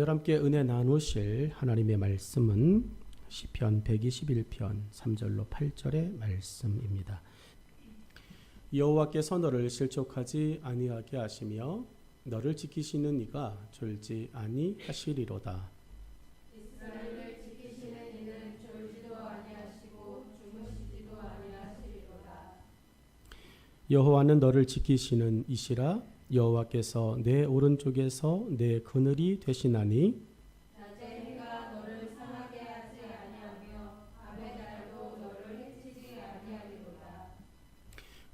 오늘 함께 은혜 나누실 하나님의 말씀은 시편 121편 3절로 8절의 말씀입니다. 여호와께서 너를 실족하지 아니하게 하시며 너를 지키시는 이가 졸지 아니하시리로다. 이스라엘을 지키시는 이는 졸지도 아니하시고 주무시지도 아니하시리로다. 여호와는 너를 지키시는 이시라. 여호와께서 내 오른쪽에서 내 그늘이 되시나니 낮에 해가 너를 상하게 하지 아니하며 밤의 달도 너를 해치지 아니하리로다.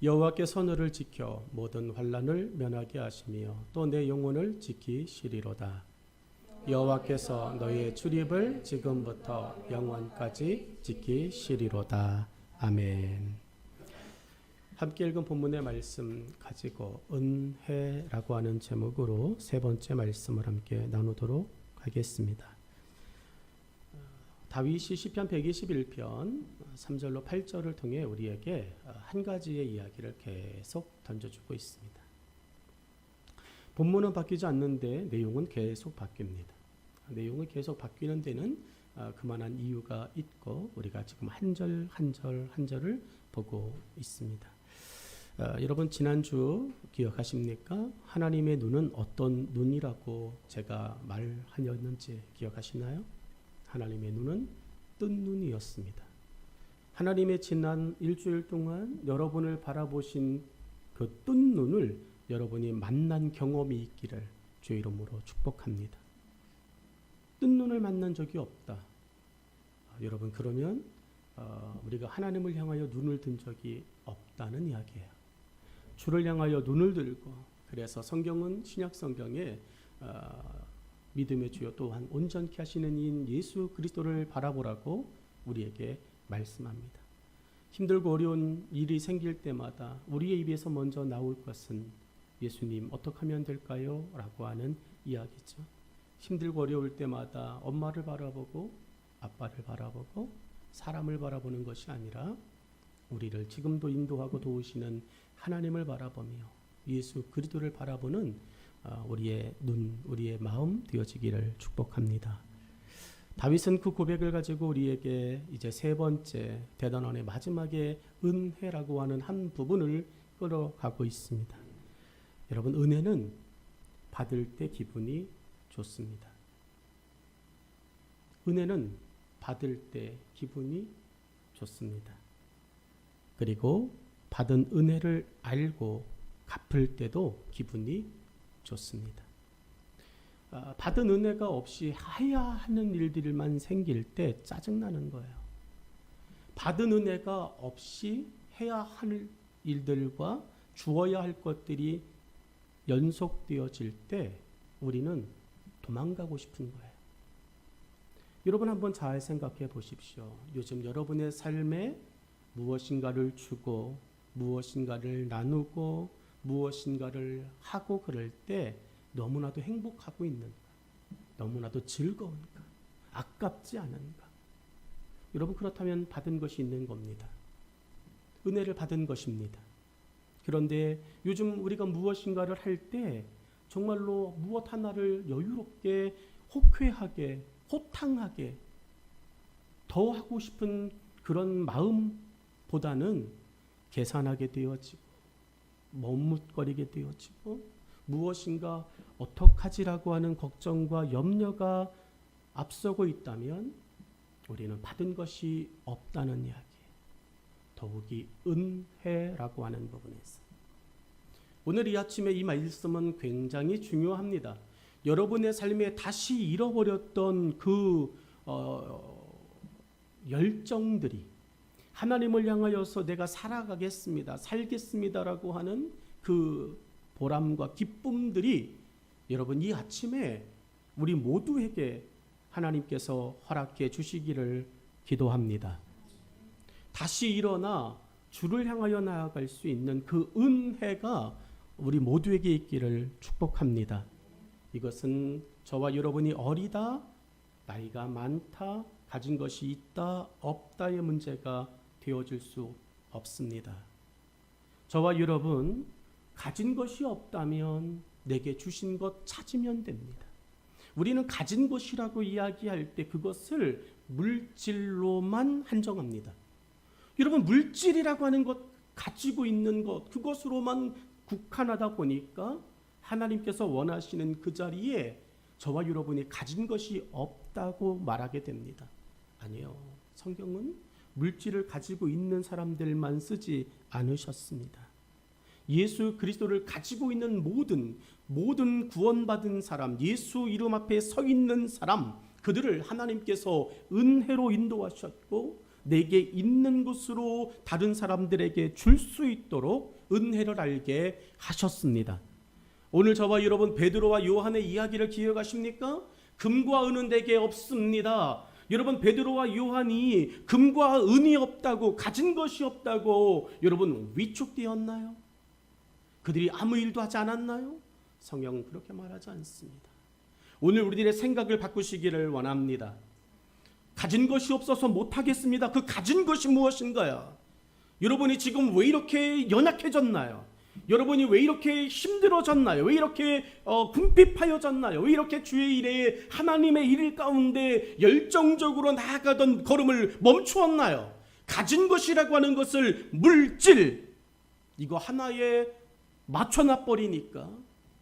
여호와께서 너를 지켜 모든 환난을 면하게 하시며 또 내 영혼을 지키시리로다. 여호와께서 너의 출입을 지금부터 영원까지 지키시리로다. 아멘. 함께 읽은 본문의 말씀 가지고 은혜라고 하는 제목으로 세 번째 말씀을 함께 나누도록 하겠습니다. 다윗이 시편 121편 3절로 8절을 통해 우리에게 한 가지의 이야기를 계속 던져주고 있습니다. 본문은 바뀌지 않는데 내용은 계속 바뀝니다. 내용이 계속 바뀌는 데는 그만한 이유가 있고 우리가 지금 한 절 한 절 한 절을 보고 있습니다. 여러분 지난주 기억하십니까? 하나님의 눈은 어떤 눈이라고 제가 말하였는지 기억하시나요? 하나님의 눈은 뜬 눈이었습니다. 하나님의 지난 일주일 동안 여러분을 바라보신 그 뜬 눈을 여러분이 만난 경험이 있기를 주의 이름으로 축복합니다. 뜬 눈을 만난 적이 없다. 여러분 그러면 우리가 하나님을 향하여 눈을 든 적이 없다는 이야기예요. 주를 향하여 눈을 들고 그래서 성경은 신약 성경에 믿음의 주요 또한 온전케 하시는 이인 예수 그리스도를 바라보라고 우리에게 말씀합니다. 힘들고 어려운 일이 생길 때마다 우리의 입에서 먼저 나올 것은 예수님 어떻게 하면 될까요? 라고 하는 이야기죠. 힘들고 어려울 때마다 엄마를 바라보고 아빠를 바라보고 사람을 바라보는 것이 아니라 우리를 지금도 인도하고 도우시는 하나님을 바라보며 예수 그리스도를 바라보는 우리의 눈, 우리의 마음 되어지기를 축복합니다. 다윗은 그 고백을 가지고 우리에게 이제 세 번째 대단원의 마지막에 은혜라고 하는 한 부분을 끌어가고 있습니다. 여러분 은혜는 받을 때 기분이 좋습니다. 은혜는 받을 때 기분이 좋습니다. 그리고 받은 은혜를 알고 갚을 때도 기분이 좋습니다. 받은 은혜가 없이 해야 하는 일들만 생길 때 짜증나는 거예요. 받은 은혜가 없이 해야 할 일들과 주어야 할 것들이 연속되어질 때 우리는 도망가고 싶은 거예요. 여러분 한번 잘 생각해 보십시오. 요즘 여러분의 삶에 무엇인가를 주고 무엇인가를 나누고 무엇인가를 하고 그럴 때 너무나도 행복하고 있는가? 너무나도 즐거운가? 아깝지 않은가? 여러분 그렇다면 받은 것이 있는 겁니다. 은혜를 받은 것입니다. 그런데 요즘 우리가 무엇인가를 할 때 정말로 무엇 하나를 여유롭게 호쾌하게 호탕하게 더 하고 싶은 그런 마음보다는 계산하게 되어지고 머뭇거리게 되어지고 무엇인가 어떡하지라고 하는 걱정과 염려가 앞서고 있다면 우리는 받은 것이 없다는 이야기예요. 더욱이 은혜라고 하는 부분에서 오늘 이 아침에 이 말씀은 굉장히 중요합니다. 여러분의 삶에 다시 잃어버렸던 그 열정들이 하나님을 향하여서 내가 살아가겠습니다, 살겠습니다라고 하는 그 보람과 기쁨들이 여러분 이 아침에 우리 모두에게 하나님께서 허락해 주시기를 기도합니다. 다시 일어나 주를 향하여 나아갈 수 있는 그 은혜가 우리 모두에게 있기를 축복합니다. 이것은 저와 여러분이 어리다, 나이가 많다, 가진 것이 있다, 없다의 문제가 되어질 수 없습니다. 저와 여러분 가진 것이 없다면 내게 주신 것 찾으면 됩니다. 우리는 가진 것이라고 이야기할 때 그것을 물질로만 한정합니다. 여러분, 물질이라고 하는 것, 가지고 있는 것, 그것으로만 국한하다 보니까 하나님께서 원하시는 그 자리에 저와 여러분이 가진 것이 없다고 말하게 됩니다. 아니요. 성경은 물질을 가지고 있는 사람들만 쓰지 않으셨습니다. 예수 그리스도를 가지고 있는 모든 구원받은 사람, 예수 이름 앞에 서 있는 사람, 그들을 하나님께서 은혜로 인도하셨고 내게 있는 것으로 다른 사람들에게 줄 수 있도록 은혜를 알게 하셨습니다. 오늘 저와 여러분 베드로와 요한의 이야기를 기억하십니까? 금과 은은 내게 없습니다. 여러분, 베드로와 요한이 금과 은이 없다고, 가진 것이 없다고 여러분 위축되었나요? 그들이 아무 일도 하지 않았나요? 성경은 그렇게 말하지 않습니다. 오늘 우리들의 생각을 바꾸시기를 원합니다. 가진 것이 없어서 못하겠습니다. 그 가진 것이 무엇인가요? 여러분이 지금 왜 이렇게 연약해졌나요? 여러분이 왜 이렇게 힘들어졌나요? 왜 이렇게 궁핍하여졌나요? 왜 이렇게 주의 일에, 하나님의 일 가운데 열정적으로 나아가던 걸음을 멈추었나요? 가진 것이라고 하는 것을 물질, 이거 하나에 맞춰놔 버리니까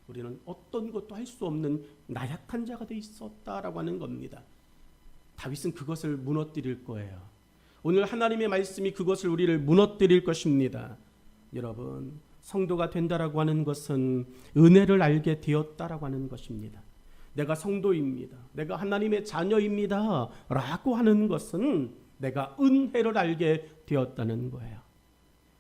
우리는 어떤 것도 할 수 없는 나약한 자가 돼 있었다라고 하는 겁니다. 다윗은 그것을 무너뜨릴 거예요. 오늘 하나님의 말씀이 그것을 우리를 무너뜨릴 것입니다. 여러분, 성도가 된다라고 하는 것은 은혜를 알게 되었다라고 하는 것입니다. 내가 성도입니다. 내가 하나님의 자녀입니다. 라고 하는 것은 내가 은혜를 알게 되었다는 거예요.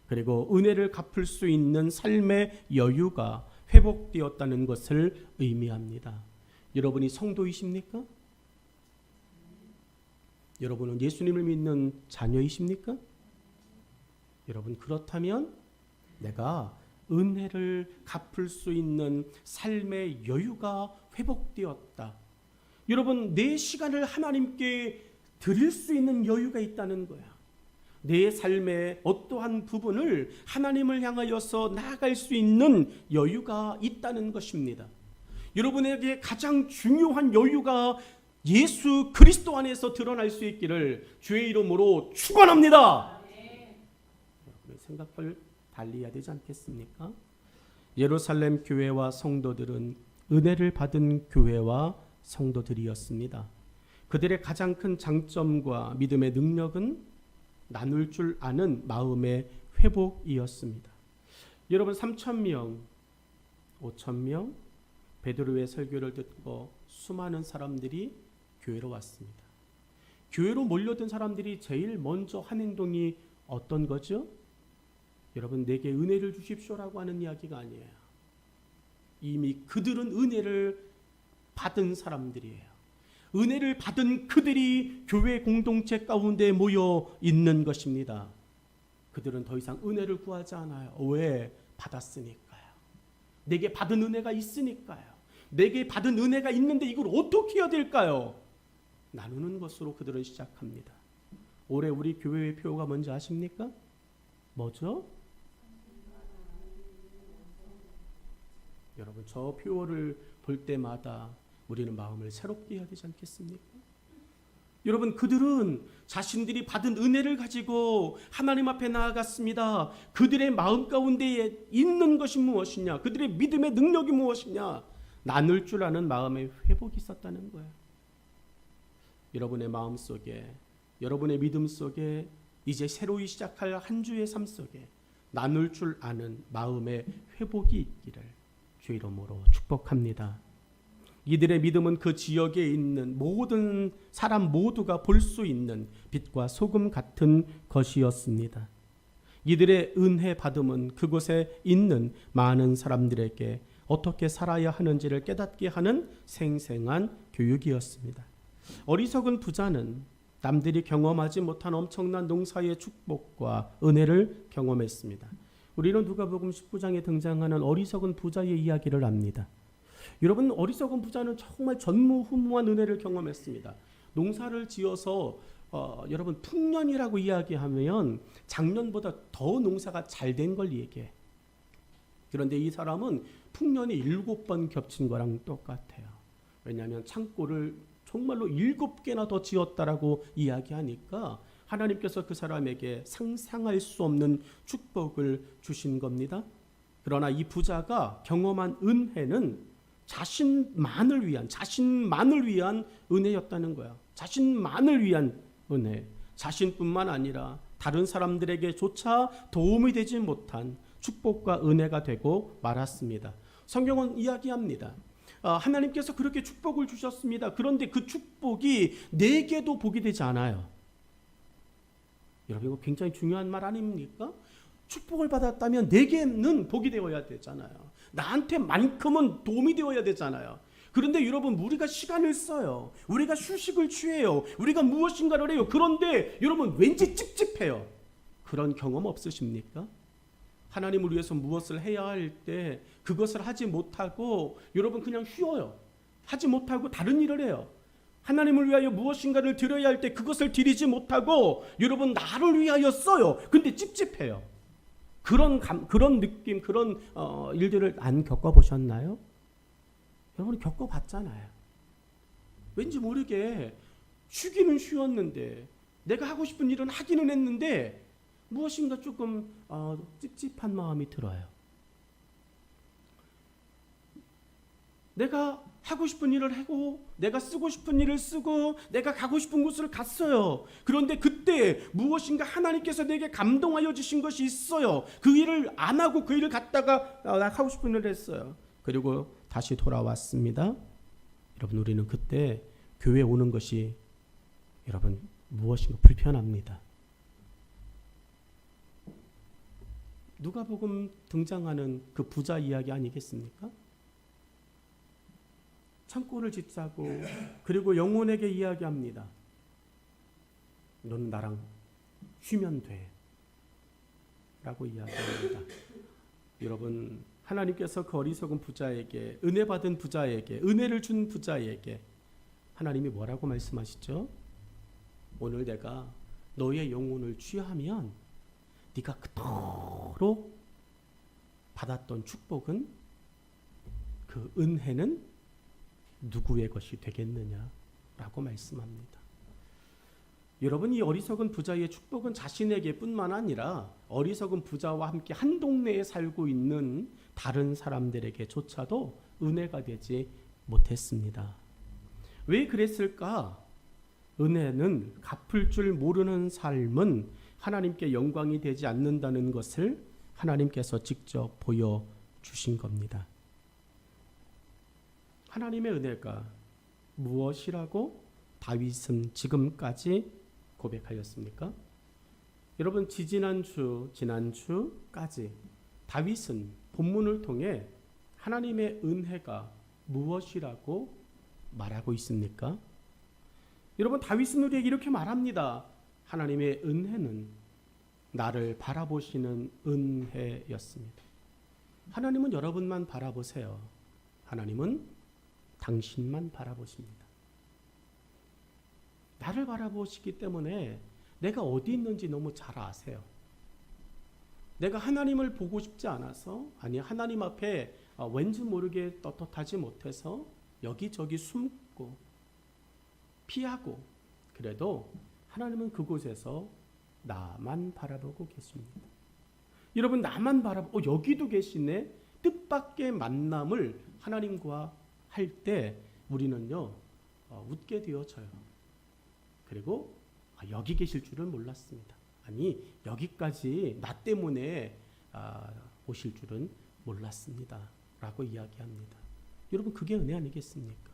그리고 은혜를 갚을 수 있는 삶의 여유가 회복되었다는 것을 의미합니다. 여러분이 성도이십니까? 여러분은 예수님을 믿는 자녀이십니까? 여러분, 그렇다면 내가 은혜를 갚을 수 있는 삶의 여유가 회복되었다. 여러분, 내 시간을 하나님께 드릴 수 있는 여유가 있다는 거야. 내 삶의 어떠한 부분을 하나님을 향하여서 나아갈 수 있는 여유가 있다는 것입니다. 여러분에게 가장 중요한 여유가 예수 그리스도 안에서 드러날 수 있기를 주의 이름으로 축원합니다. 여러분의 생각을 달리해야 되지 않겠습니까? 예루살렘 교회와 성도들은 은혜를 받은 교회와 성도들이었습니다. 그들의 가장 큰 장점과 믿음의 능력은 나눌 줄 아는 마음의 회복이었습니다. 여러분, 3,000명, 5,000명 베드로의 설교를 듣고 수많은 사람들이 교회로 왔습니다. 교회로 몰려든 사람들이 제일 먼저 한 행동이 어떤 거죠? 여러분, 내게 은혜를 주십시오라고 하는 이야기가 아니에요. 이미 그들은 은혜를 받은 사람들이에요. 은혜를 받은 그들이 교회 공동체 가운데 모여 있는 것입니다. 그들은 더 이상 은혜를 구하지 않아요. 왜? 받았으니까요. 내게 받은 은혜가 있으니까요. 내게 받은 은혜가 있는데 이걸 어떻게 해야 될까요? 나누는 것으로 그들은 시작합니다. 올해 우리 교회의 표어가 뭔지 아십니까? 뭐죠? 여러분, 저 표어를 볼 때마다 우리는 마음을 새롭게 해야 되지 않겠습니까? 여러분, 그들은 자신들이 받은 은혜를 가지고 하나님 앞에 나아갔습니다. 그들의 마음 가운데에 있는 것이 무엇이냐? 그들의 믿음의 능력이 무엇이냐? 나눌 줄 아는 마음의 회복이 있었다는 거예요. 여러분의 마음 속에, 여러분의 믿음 속에 이제 새로이 시작할 한 주의 삶 속에 나눌 줄 아는 마음의 회복이 있기를 주 이름으로 축복합니다. 이들의 믿음은 그 지역에 있는 모든 사람 모두가 볼 수 있는 빛과 소금 같은 것이었습니다. 이들의 은혜 받음은 그곳에 있는 많은 사람들에게 어떻게 살아야 하는지를 깨닫게 하는 생생한 교육이었습니다. 어리석은 부자는 남들이 경험하지 못한 엄청난 농사의 축복과 은혜를 경험했습니다. 우리는 누가복음 19장에 등장하는 어리석은 부자의 이야기를 압니다. 여러분, 어리석은 부자는 정말 전무후무한 은혜를 경험했습니다. 농사를 지어서 여러분 풍년이라고 이야기하면 작년보다 더 농사가 잘 된 걸 얘기해. 그런데 이 사람은 풍년이 7번 겹친 거랑 똑같아요. 왜냐하면 창고를 정말로 7개나 더 지었다라고 이야기하니까 하나님께서 그 사람에게 상상할 수 없는 축복을 주신 겁니다. 그러나 이 부자가 경험한 은혜는 자신만을 위한 은혜였다는 거야. 자신만을 위한 은혜. 자신뿐만 아니라 다른 사람들에게조차 도움이 되지 못한 축복과 은혜가 되고 말았습니다. 성경은 이야기합니다. 하나님께서 그렇게 축복을 주셨습니다. 그런데 그 축복이 내게도 복이 되지 않아요. 여러분, 이거 굉장히 중요한 말 아닙니까? 축복을 받았다면 내게는 복이 되어야 되잖아요. 나한테만큼은 도움이 되어야 되잖아요. 그런데 여러분, 우리가 시간을 써요. 우리가 휴식을 취해요. 우리가 무엇인가를 해요. 그런데 여러분, 왠지 찝찝해요. 그런 경험 없으십니까? 하나님을 위해서 무엇을 해야 할 때 그것을 하지 못하고 여러분 그냥 쉬어요. 하지 못하고 다른 일을 해요. 하나님을 위하여 무엇인가를 드려야 할 때 그것을 드리지 못하고 여러분 나를 위하여 써요. 근데 찝찝해요. 그런 느낌, 그런 일들을 안 겪어보셨나요? 여러분 겪어봤잖아요. 왠지 모르게 쉬기는 쉬었는데 내가 하고 싶은 일은 하기는 했는데 무엇인가 조금 찝찝한 마음이 들어요. 내가 하고 싶은 일을 하고 내가 쓰고 싶은 일을 쓰고 내가 가고 싶은 곳을 갔어요. 그런데 그때 무엇인가 하나님께서 내게 감동하여 주신 것이 있어요. 그 일을 안 하고 그 일을 갔다가 나 하고 싶은 일을 했어요. 그리고 다시 돌아왔습니다. 여러분, 우리는 그때 교회에 오는 것이 여러분 무엇인가 불편합니다. 누가복음 등장하는 그 부자 이야기 아니겠습니까? 창고를 집사고 그리고 영혼에게 이야기합니다. 너는 나랑 쉬면 돼 라고 이야기합니다. 여러분, 하나님께서 그 어리석은 부자에게, 은혜 받은 부자에게, 은혜를 준 부자에게 하나님이 뭐라고 말씀하시죠? 오늘 내가 너의 영혼을 취하면 네가 그토록 받았던 축복은, 그 은혜는 누구의 것이 되겠느냐라고 말씀합니다. 여러분, 이 어리석은 부자의 축복은 자신에게뿐만 아니라 어리석은 부자와 함께 한 동네에 살고 있는 다른 사람들에게조차도 은혜가 되지 못했습니다. 왜 그랬을까? 은혜는 갚을 줄 모르는 삶은 하나님께 영광이 되지 않는다는 것을 하나님께서 직접 보여주신 겁니다. 하나님의 은혜가 무엇이라고 다윗은 지금까지 고백하였습니까? 여러분, 지난주까지 다윗은 본문을 통해 하나님의 은혜가 무엇이라고 말하고 있습니까? 여러분, 다윗은 우리에게 이렇게 말합니다. 하나님의 은혜는 나를 바라보시는 은혜였습니다. 하나님은 여러분만 바라보세요. 하나님은 당신만 바라보십니다. 나를 바라보시기 때문에 내가 어디 있는지 너무 잘 아세요. 내가 하나님을 보고 싶지 않아서, 아니 하나님 앞에 왠지 모르게 떳떳하지 못해서 여기저기 숨고 피하고, 그래도 하나님은 그곳에서 나만 바라보고 계십니다. 여러분, 나만 바라보고 여기도 계시네. 뜻밖의 만남을 하나님과 할 때 우리는요 웃게 되어져요. 그리고 여기 계실 줄은 몰랐습니다. 아니, 여기까지 나 때문에 오실 줄은 몰랐습니다 라고 이야기합니다. 여러분, 그게 은혜 아니겠습니까?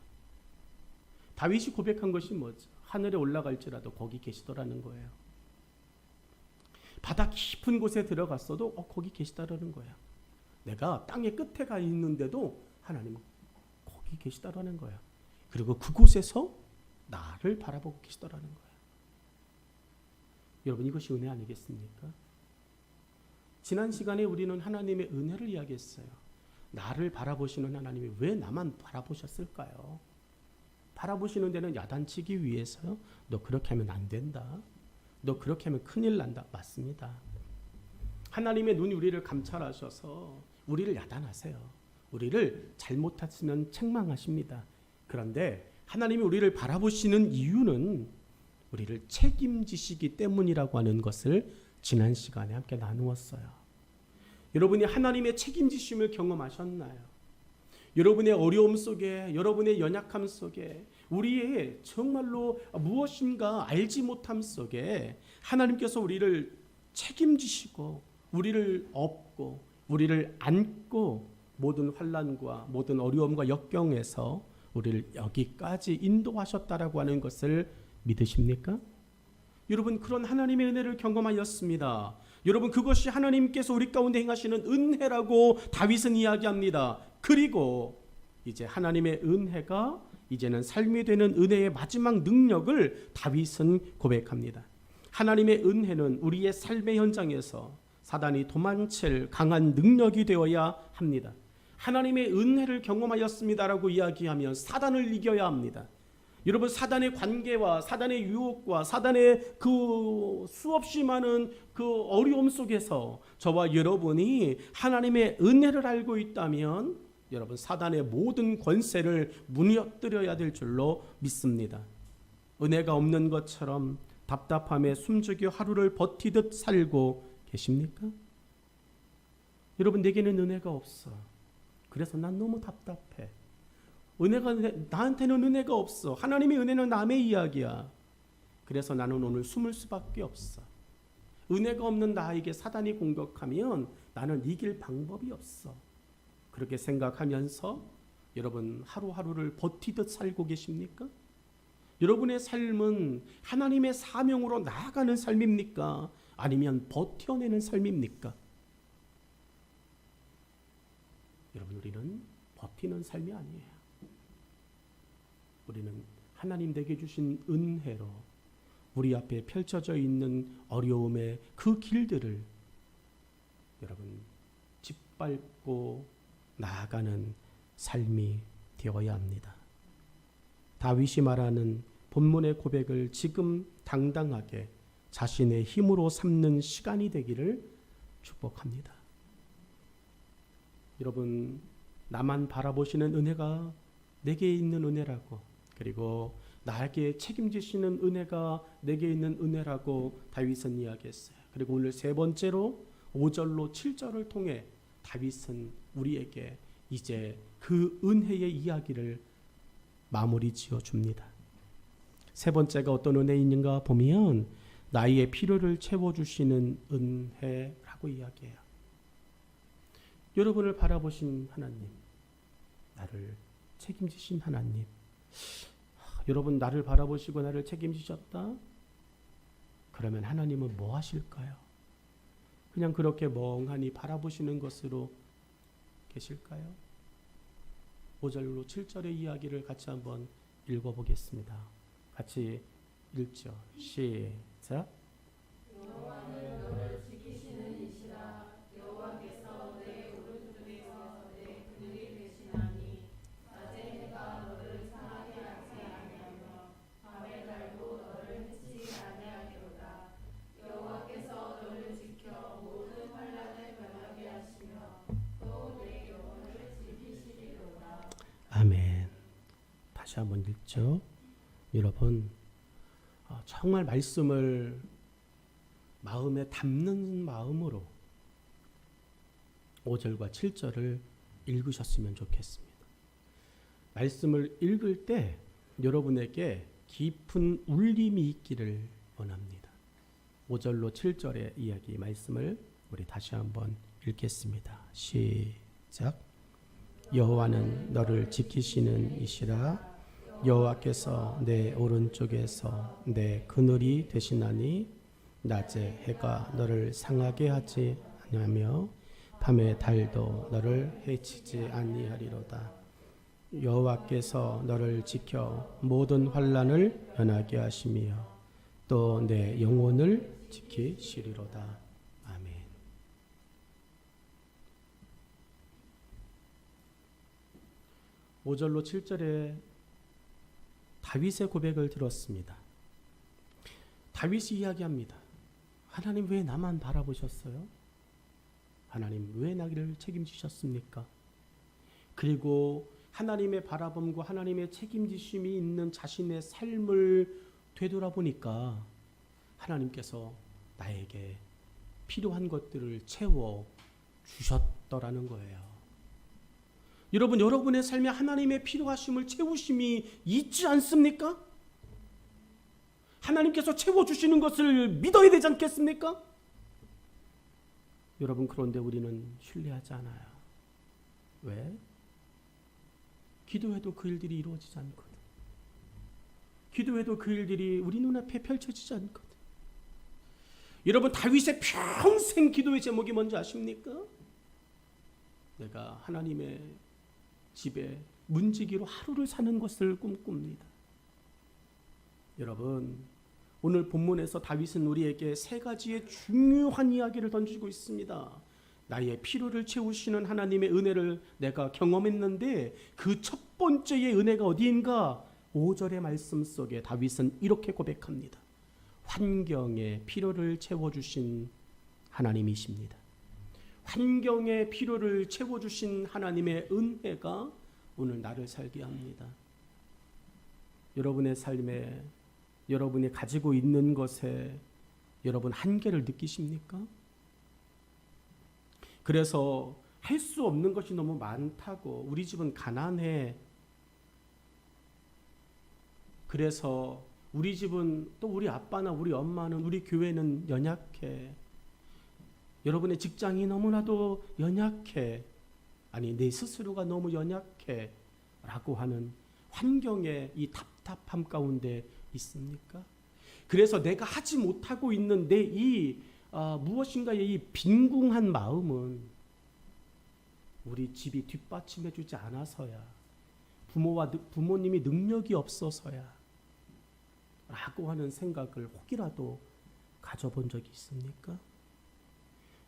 다윗이 고백한 것이 뭐죠? 하늘에 올라갈지라도 거기 계시더라는 거예요. 바다 깊은 곳에 들어갔어도 거기 계시다라는 거야. 내가 땅의 끝에 가 있는데도 하나님은 거기 계시다라는 거야. 그리고 그곳에서 나를 바라보고 계시다라는 거야. 여러분, 이것이 은혜 아니겠습니까? 지난 시간에 우리는 하나님의 은혜를 이야기했어요. 나를 바라보시는 하나님이 왜 나만 바라보셨을까요? 바라보시는 데는 야단치기 위해서요. 너 그렇게 하면 안 된다. 너 그렇게 하면 큰일 난다. 맞습니다. 하나님의 눈이 우리를 감찰하셔서 우리를 야단하세요. 우리를 잘못했으면 책망하십니다. 그런데 하나님이 우리를 바라보시는 이유는 우리를 책임지시기 때문이라고 하는 것을 지난 시간에 함께 나누었어요. 여러분이 하나님의 책임지심을 경험하셨나요? 여러분의 어려움 속에, 여러분의 연약함 속에, 우리의 정말로 무엇인가 알지 못함 속에 하나님께서 우리를 책임지시고 우리를 업고 우리를 안고 모든 환난과 모든 어려움과 역경에서 우리를 여기까지 인도하셨다라고 하는 것을 믿으십니까? 여러분, 그런 하나님의 은혜를 경험하였습니다. 여러분, 그것이 하나님께서 우리 가운데 행하시는 은혜라고 다윗은 이야기합니다. 그리고 이제 하나님의 은혜가 이제는 삶이 되는 은혜의 마지막 능력을 다윗은 고백합니다. 하나님의 은혜는 우리의 삶의 현장에서 사단이 도망칠 강한 능력이 되어야 합니다. 하나님의 은혜를 경험하였습니다라고 이야기하면 사단을 이겨야 합니다. 여러분, 사단의 관계와 사단의 유혹과 사단의 그 수없이 많은 그 어려움 속에서 저와 여러분이 하나님의 은혜를 알고 있다면 여러분, 사단의 모든 권세를 무너뜨려야 될 줄로 믿습니다. 은혜가 없는 것처럼 답답함에 숨죽여 하루를 버티듯 살고 계십니까? 여러분, 내게는 은혜가 없어. 그래서 난 너무 답답해. 나한테는 은혜가 없어. 하나님의 은혜는 남의 이야기야. 그래서 나는 오늘 숨을 수밖에 없어. 은혜가 없는 나에게 사단이 공격하면 나는 이길 방법이 없어. 그렇게 생각하면서 여러분 하루하루를 버티듯 살고 계십니까? 여러분의 삶은 하나님의 사명으로 나아가는 삶입니까? 아니면 버텨내는 삶입니까? 여러분, 우리는 버티는 삶이 아니에요. 우리는 하나님 댁에 주신 은혜로 우리 앞에 펼쳐져 있는 어려움의 그 길들을 여러분 짓밟고 나아가는 삶이 되어야 합니다. 다윗이 말하는 본문의 고백을 지금 당당하게 자신의 힘으로 삼는 시간이 되기를 축복합니다. 여러분, 나만 바라보시는 은혜가 내게 있는 은혜라고, 그리고 나에게 책임지시는 은혜가 내게 있는 은혜라고 다윗은 이야기했어요. 그리고 오늘 세 번째로 5절로 7절을 통해 다윗은 우리에게 이제 그 은혜의 이야기를 마무리 지어 줍니다. 세 번째가 어떤 은혜인가 보면 나의 필요를 채워주시는 은혜라고 이야기해요. 여러분을 바라보신 하나님, 나를 책임지신 하나님, 여러분 나를 바라보시고 나를 책임지셨다? 그러면 하나님은 뭐 하실까요? 그냥 그렇게 멍하니 바라보시는 것으로 계실까요? 5절로 7절의 이야기를 같이 한번 읽어보겠습니다. 같이 읽죠. 시작. 여호와는 너를 지키시는 이시라. 여호와께서 내 오른쪽에서 내 그늘이 되시나니 낮에 해가 너를 상하게 하지 아니하며 밤의 달도 너를 해치지 아니하리로다. 여호와께서 너를 지켜 모든 환난을 면하게 하시며 또 내 영혼을 지키시리로다. 아멘. 다시 한번 읽죠. 여러분, 정말 말씀을 마음에 담는 마음으로 5절과 7절을 읽으셨으면 좋겠습니다. 말씀을 읽을 때 여러분에게 깊은 울림이 있기를 원합니다. 5절로 7절의 이야기 말씀을 우리 다시 한번 읽겠습니다. 시작. 여호와는 너를 지키시는 이시라. 여호와께서 내 오른쪽에서 내 그늘이 되시나니 낮에 해가 너를 상하게 하지 아니하며 밤의 달도 너를 해치지 아니하리로다. 여호와께서 너를 지켜 모든 환난을 면하게 하시며 또 내 영혼을 지키시리로다. 아멘. (5절로 7절에) 다윗의 고백을 들었습니다. 다윗이 이야기합니다. 하나님, 왜 나만 바라보셨어요? 하나님, 왜 나를 책임지셨습니까? 그리고 하나님의 바라봄과 하나님의 책임지심이 있는 자신의 삶을 되돌아보니까 하나님께서 나에게 필요한 것들을 채워 주셨더라는 거예요. 여러분, 여러분의 삶에 하나님의 필요하심을 채우심이 있지 않습니까? 하나님께서 채워주시는 것을 믿어야 되지 않겠습니까? 여러분, 그런데 우리는 신뢰하지 않아요. 왜? 기도해도 그 일들이 이루어지지 않거든. 기도해도 그 일들이 우리 눈앞에 펼쳐지지 않거든. 여러분, 다윗의 평생 기도의 제목이 뭔지 아십니까? 내가 하나님의 집에 문지기로 하루를 사는 것을 꿈꿉니다. 여러분, 오늘 본문에서 다윗은 우리에게 세 가지의 중요한 이야기를 던지고 있습니다. 나의 필요를 채우시는 하나님의 은혜를 내가 경험했는데 그 첫 번째의 은혜가 어디인가? 5절의 말씀 속에 다윗은 이렇게 고백합니다. 환경의 필요를 채워주신 하나님이십니다. 환경의 필요를 채워주신 하나님의 은혜가 오늘 나를 살게 합니다. 여러분의 삶에, 여러분이 가지고 있는 것에 여러분 한계를 느끼십니까? 그래서 할 수 없는 것이 너무 많다고, 우리 집은 가난해, 그래서 우리 집은, 또 우리 아빠나 우리 엄마는, 우리 교회는 연약해, 여러분의 직장이 너무나도 연약해, 아니 내 스스로가 너무 연약해 라고 하는 환경의 이 답답함 가운데 있습니까? 그래서 내가 하지 못하고 있는 내 이 무엇인가의 이 빈궁한 마음은 우리 집이 뒷받침해 주지 않아서야, 부모님이 능력이 없어서야 라고 하는 생각을 혹이라도 가져본 적이 있습니까?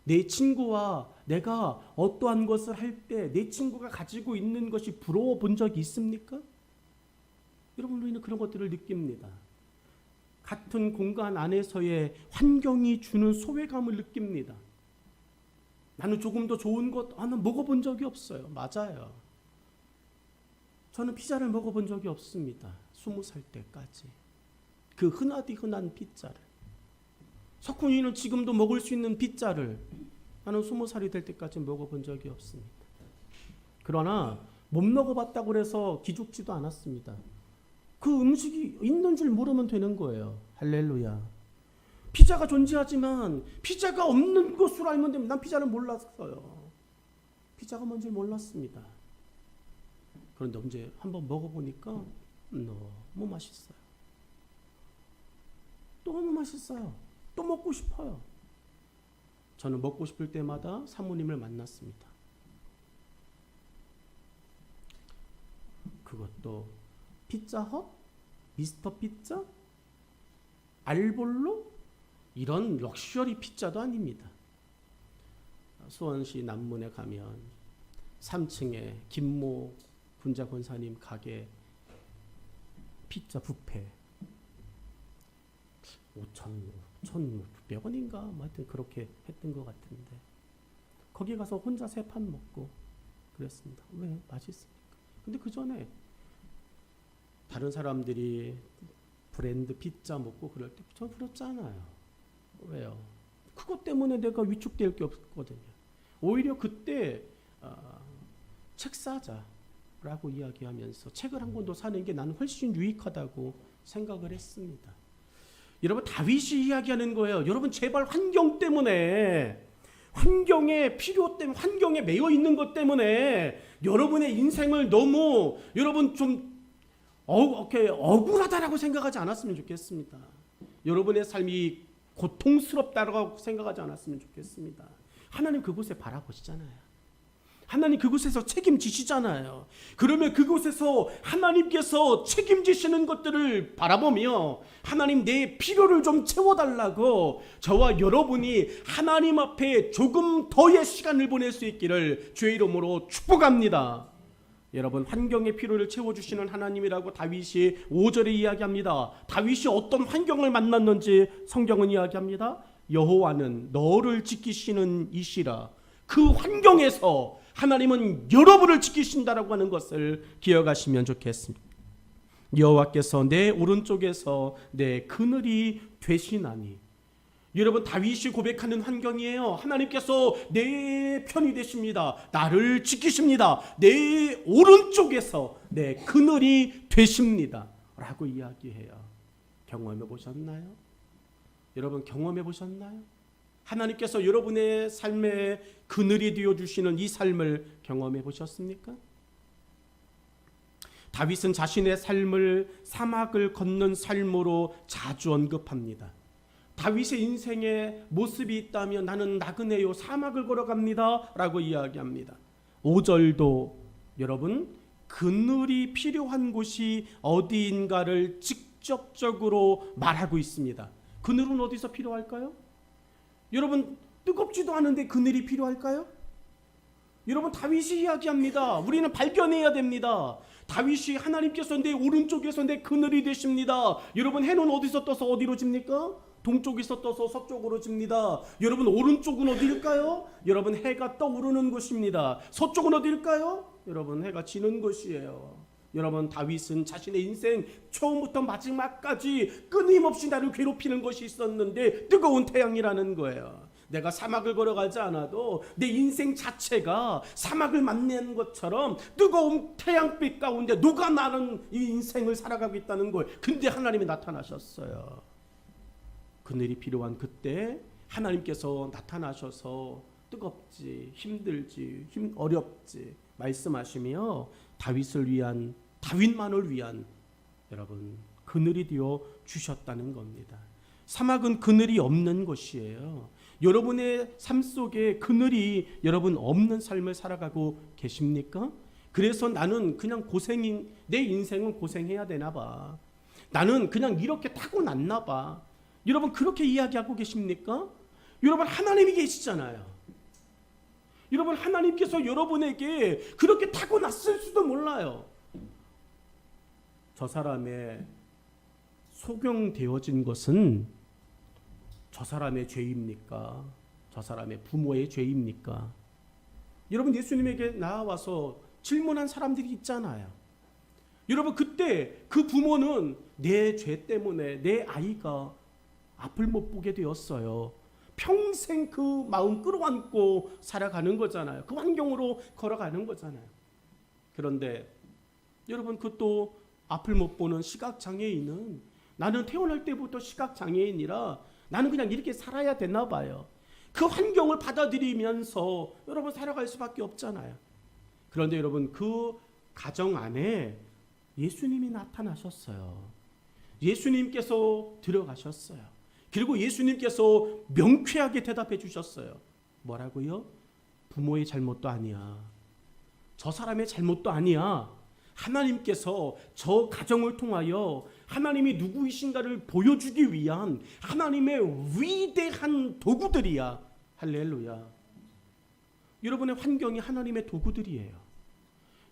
내 친구와 내가 어떠한 것을 할 때 내 친구가 가지고 있는 것이 부러워 본 적이 있습니까? 여러분, 우리는 그런 것들을 느낍니다. 같은 공간 안에서의 환경이 주는 소외감을 느낍니다. 나는 조금 더 좋은 것, 나는 먹어본 적이 없어요. 맞아요. 저는 피자를 먹어본 적이 없습니다. 20살 때까지. 그 흔하디 흔한 피자를. 석훈이는 지금도 먹을 수 있는 피자를 나는 20살이 될 때까지 먹어본 적이 없습니다. 그러나 못 먹어봤다고 해서 기죽지도 않았습니다. 그 음식이 있는 줄 모르면 되는 거예요. 할렐루야. 피자가 존재하지만 피자가 없는 것으로 알면 됩니다. 난 피자를 몰랐어요. 피자가 뭔지 몰랐습니다. 그런데 언제 한번 먹어보니까 너무 맛있어요. 너무 맛있어요. 또 먹고 싶어요. 저는 먹고 싶을 때마다 사모님을 만났습니다. 그것도 피자헛, 미스터 피자, 알볼로 이런 럭셔리 피자도 아닙니다. 수원시 남문에 가면 3층에 김모 군자 권사님 가게 피자 뷔페 5,900원인가 하여튼 그렇게 했던 것 같은데 거기 가서 혼자 3판 먹고 그랬습니다. 왜? 맛있으니까. 근데 그 전에 다른 사람들이 브랜드 피자 먹고 그럴 때 전 그렇잖아요. 왜요? 그것 때문에 내가 위축될 게 없거든요. 오히려 그때 책 사자라고 이야기하면서 책을 한 권도 사는 게 나는 훨씬 유익하다고 생각을 했습니다. 여러분, 다윗이 이야기하는 거예요. 여러분, 제발 환경 때문에, 환경의 필요 때문에, 환경에 매여 있는 것 때문에 여러분의 인생을 너무 여러분 좀 억울하다라고 생각하지 않았으면 좋겠습니다. 여러분의 삶이 고통스럽다고 생각하지 않았으면 좋겠습니다. 하나님 그곳에 바라보시잖아요. 하나님 그곳에서 책임지시잖아요. 그러면 그곳에서 하나님께서 책임지시는 것들을 바라보며 하나님 내 필요를 좀 채워달라고 저와 여러분이 하나님 앞에 조금 더의 시간을 보낼 수 있기를 주의 이름으로 축복합니다. 여러분, 환경의 필요를 채워주시는 하나님이라고 다윗이 5절에 이야기합니다. 다윗이 어떤 환경을 만났는지 성경은 이야기합니다. 여호와는 너를 지키시는 이시라. 그 환경에서 하나님은 여러분을 지키신다라고 하는 것을 기억하시면 좋겠습니다. 여호와께서 내 오른쪽에서 내 그늘이 되시나니. 여러분, 다윗이 고백하는 환경이에요. 하나님께서 내 편이 되십니다. 나를 지키십니다. 내 오른쪽에서 내 그늘이 되십니다 라고 이야기해요. 경험해 보셨나요? 여러분, 경험해 보셨나요? 하나님께서 여러분의 삶에 그늘이 되어주시는 이 삶을 경험해 보셨습니까? 다윗은 자신의 삶을 사막을 걷는 삶으로 자주 언급합니다. 다윗의 인생에 모습이 있다면 나는 나그네요, 사막을 걸어갑니다 라고 이야기합니다. 5절도 여러분, 그늘이 필요한 곳이 어디인가를 직접적으로 말하고 있습니다. 그늘은 어디서 필요할까요? 여러분, 뜨겁지도 않은데 그늘이 필요할까요? 여러분, 다윗이 이야기합니다. 우리는 발견해야 됩니다. 다윗이 하나님께서 내 오른쪽에서 내 그늘이 되십니다. 여러분, 해는 어디서 떠서 어디로 집니까? 동쪽에서 떠서 서쪽으로 집니다. 여러분, 오른쪽은 어디일까요? 여러분, 해가 떠오르는 곳입니다. 서쪽은 어디일까요? 여러분, 해가 지는 곳이에요. 여러분, 다윗은 자신의 인생 처음부터 마지막까지 끊임없이 나를 괴롭히는 것이 있었는데 뜨거운 태양이라는 거예요. 내가 사막을 걸어가지 않아도 내 인생 자체가 사막을 만나는 것처럼 뜨거운 태양빛 가운데 녹아나는 이 인생을 살아가고 있다는 거예요. 근데 하나님이 나타나셨어요. 그늘이 필요한 그때 하나님께서 나타나셔서 뜨겁지, 힘들지, 어렵지 말씀하시며 다윗을 위한, 다윗만을 위한 여러분 그늘이 되어 주셨다는 겁니다. 사막은 그늘이 없는 곳이에요. 여러분의 삶 속에 그늘이 여러분 없는 삶을 살아가고 계십니까? 그래서 나는 그냥 내 인생은 고생해야 되나 봐. 나는 그냥 이렇게 타고났나 봐. 여러분, 그렇게 이야기하고 계십니까? 여러분, 하나님이 계시잖아요. 여러분, 하나님께서 여러분에게 그렇게 타고났을 수도 몰라요. 저 사람의 소경되어진 것은 저 사람의 죄입니까? 저 사람의 부모의 죄입니까? 여러분, 예수님에게 나와서 질문한 사람들이 있잖아요. 여러분, 그때 그 부모는 내 죄 때문에 내 아이가 앞을 못 보게 되었어요. 평생 그 마음 끌어안고 살아가는 거잖아요. 그 환경으로 걸어가는 거잖아요. 그런데 여러분, 그것도 앞을 못 보는 시각장애인은 나는 태어날 때부터 시각장애인이라 나는 그냥 이렇게 살아야 되나 봐요. 그 환경을 받아들이면서 여러분 살아갈 수밖에 없잖아요. 그런데 여러분, 그 가정 안에 예수님이 나타나셨어요. 예수님께서 들어가셨어요. 그리고 예수님께서 명쾌하게 대답해 주셨어요. 뭐라고요? 부모의 잘못도 아니야. 저 사람의 잘못도 아니야. 하나님께서 저 가정을 통하여 하나님이 누구이신가를 보여주기 위한 하나님의 위대한 도구들이야. 할렐루야. 여러분의 환경이 하나님의 도구들이에요.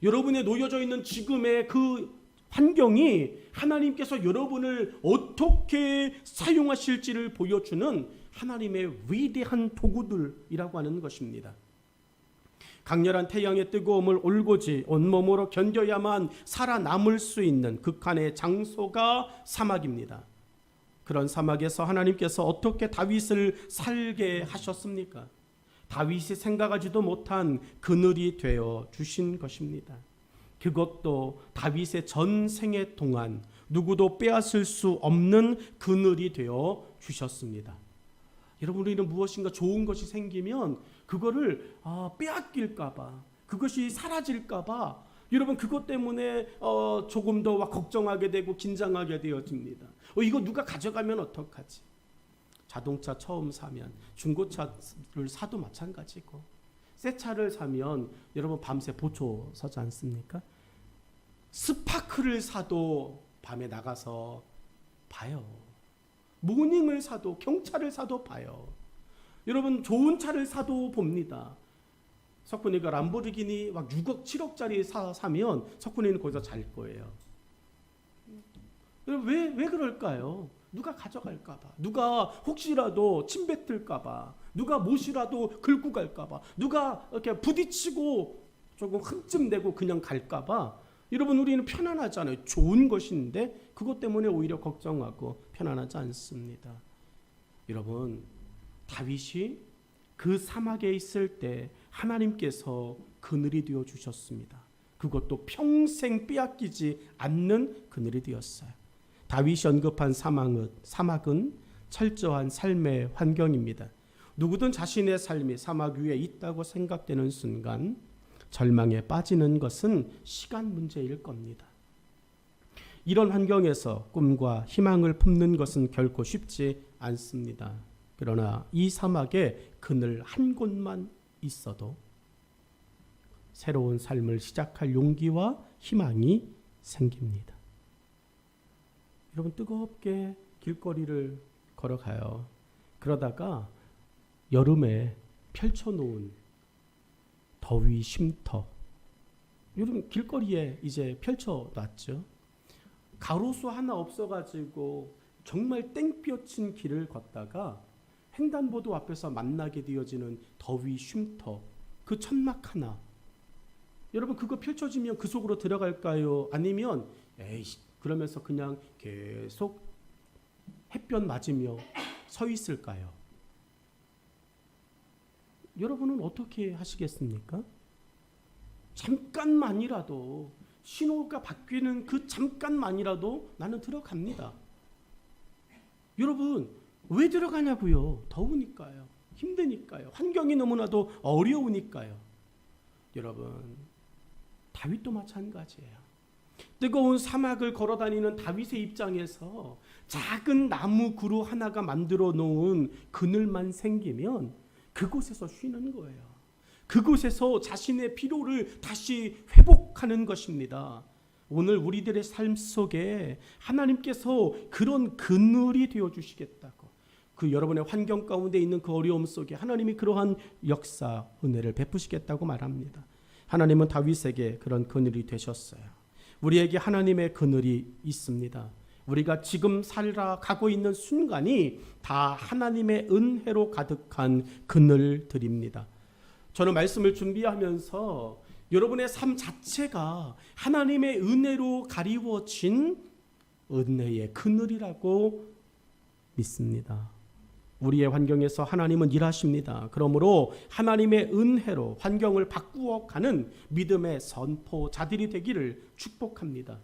여러분의 놓여져 있는 지금의 그 환경이 하나님께서 여러분을 어떻게 사용하실지를 보여주는 하나님의 위대한 도구들이라고 하는 것입니다. 강렬한 태양의 뜨거움을 올고지 온몸으로 견뎌야만 살아남을 수 있는 극한의 장소가 사막입니다. 그런 사막에서 하나님께서 어떻게 다윗을 살게 하셨습니까? 다윗이 생각하지도 못한 그늘이 되어 주신 것입니다. 그것도 다윗의 전생애 동안 누구도 빼앗을 수 없는 그늘이 되어 주셨습니다. 여러분, 우리는 무엇인가 좋은 것이 생기면 그거를 빼앗길까 봐, 그것이 사라질까 봐 여러분 그것 때문에 조금 더 걱정하게 되고 긴장하게 되어집니다. 이거 누가 가져가면 어떡하지? 자동차 처음 사면, 중고차를 사도 마찬가지고, 새 차를 사면 여러분 밤새 보초 서지 않습니까? 스파크를 사도 밤에 나가서 봐요. 모닝을 사도, 경차를 사도 봐요. 여러분, 좋은 차를 사도 봅니다. 석훈이가 람보르기니 막 6억 7억짜리 사면 석훈이는 거기서 잘 거예요. 왜 그럴까요? 누가 가져갈까 봐, 누가 혹시라도 침뱉을까 봐, 누가 못이라도 긁고 갈까봐, 누가 이렇게 부딪히고 조금 흠집 내고 그냥 갈까봐. 여러분, 우리는 편안하잖아요. 좋은 것인데 그것 때문에 오히려 걱정하고 편안하지 않습니다. 여러분, 다윗이 그 사막에 있을 때 하나님께서 그늘이 되어 주셨습니다. 그것도 평생 빼앗기지 않는 그늘이 되었어요. 다윗이 언급한 사막은 철저한 삶의 환경입니다. 누구든 자신의 삶이 사막 위에 있다고 생각되는 순간 절망에 빠지는 것은 시간 문제일 겁니다. 이런 환경에서 꿈과 희망을 품는 것은 결코 쉽지 않습니다. 그러나 이 사막에 그늘 한 곳만 있어도 새로운 삶을 시작할 용기와 희망이 생깁니다. 여러분, 뜨겁게 길거리를 걸어가요. 그러다가 여름에 펼쳐놓은 더위 쉼터, 여러분 길거리에 이제 펼쳐놨죠. 가로수 하나 없어가지고 정말 땡볕인 길을 걷다가 횡단보도 앞에서 만나게 되어지는 더위 쉼터, 그 천막 하나, 여러분 그거 펼쳐지면 그 속으로 들어갈까요? 아니면 에이씨 그러면서 그냥 계속 햇볕 맞으며 서 있을까요? 여러분은 어떻게 하시겠습니까? 잠깐만이라도 신호가 바뀌는 그 잠깐만이라도 나는 들어갑니다. 여러분 왜 들어가냐고요? 더우니까요. 힘드니까요. 환경이 너무나도 어려우니까요. 여러분 다윗도 마찬가지예요. 뜨거운 사막을 걸어다니는 다윗의 입장에서 작은 나무 그루 하나가 만들어 놓은 그늘만 생기면 그곳에서 쉬는 거예요. 그곳에서 자신의 피로를 다시 회복하는 것입니다. 오늘 우리들의 삶 속에 하나님께서 그런 그늘이 되어주시겠다고, 그 여러분의 환경 가운데 있는 그 어려움 속에 하나님이 그러한 역사, 은혜를 베푸시겠다고 말합니다. 하나님은 다윗에게 그런 그늘이 되셨어요. 우리에게 하나님의 그늘이 있습니다. 우리가 지금 살아가고 있는 순간이 다 하나님의 은혜로 가득한 그늘들입니다. 저는 말씀을 준비하면서 여러분의 삶 자체가 하나님의 은혜로 가리워진 은혜의 그늘이라고 믿습니다. 우리의 환경에서 하나님은 일하십니다. 그러므로 하나님의 은혜로 환경을 바꾸어 가는 믿음의 선포자들이 되기를 축복합니다.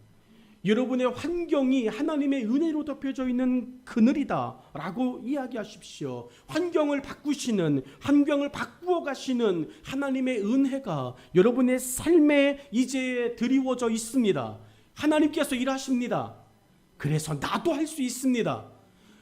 여러분의 환경이 하나님의 은혜로 덮여져 있는 그늘이다 라고 이야기하십시오. 환경을 바꾸시는, 환경을 바꾸어 가시는 하나님의 은혜가 여러분의 삶에 이제 드리워져 있습니다. 하나님께서 일하십니다. 그래서 나도 할 수 있습니다.